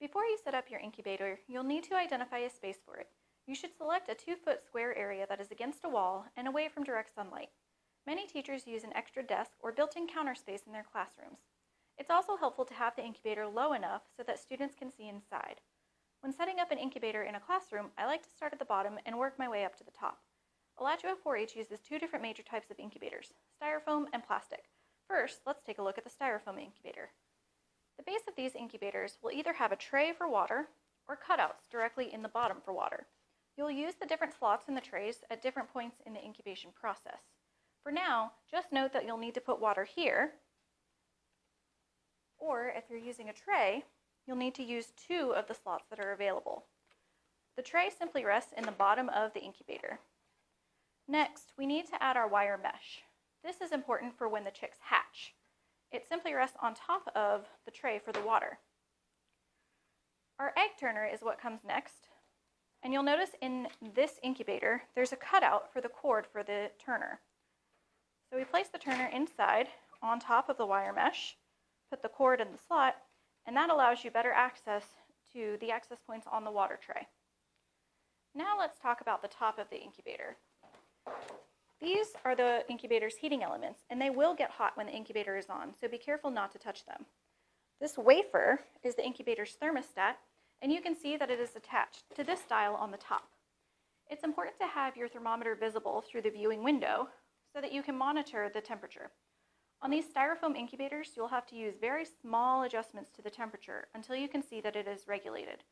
Before you set up your incubator, you'll need to identify a space for it. You should select a 2-foot square area that is against a wall and away from direct sunlight. Many teachers use an extra desk or built-in counter space in their classrooms. It's also helpful to have the incubator low enough so that students can see inside. When setting up an incubator in a classroom, I like to start at the bottom and work my way up to the top. Alachua 4-H uses 2 different major types of incubators, styrofoam and plastic. First, let's take a look at the styrofoam incubator. The base of these incubators will either have a tray for water or cutouts directly in the bottom for water. You'll use the different slots in the trays at different points in the incubation process. For now, just note that you'll need to put water here, or if you're using a tray, you'll need to use 2 of the slots that are available. The tray simply rests in the bottom of the incubator. Next, we need to add our wire mesh. This is important for when the chicks hatch. It simply rests on top of the tray for the water. Our egg turner is what comes next, and you'll notice in this incubator there's a cutout for the cord for the turner. So we place the turner inside on top of the wire mesh, put the cord in the slot, and that allows you better access to the access points on the water tray. Now let's talk about the top of the incubator. These are the incubator's heating elements, and they will get hot when the incubator is on, so be careful not to touch them. This wafer is the incubator's thermostat, and you can see that it is attached to this dial on the top. It's important to have your thermometer visible through the viewing window so that you can monitor the temperature. On these styrofoam incubators, you'll have to use very small adjustments to the temperature until you can see that it is regulated.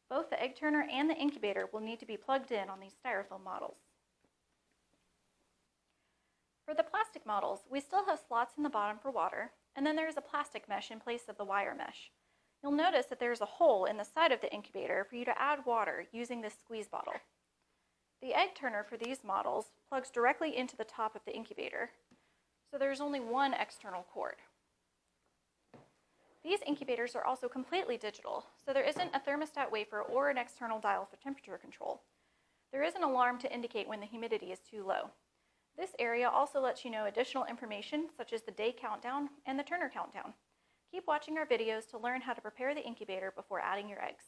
Both the egg turner and the incubator will need to be plugged in on these styrofoam models. For the plastic models, we still have slots in the bottom for water, and then there is a plastic mesh in place of the wire mesh. You'll notice that there is a hole in the side of the incubator for you to add water using this squeeze bottle. The egg turner for these models plugs directly into the top of the incubator, so there's only one external cord. These incubators are also completely digital, so there isn't a thermostat wafer or an external dial for temperature control. There is an alarm to indicate when the humidity is too low. This area also lets you know additional information such as the day countdown and the turner countdown. Keep watching our videos to learn how to prepare the incubator before adding your eggs.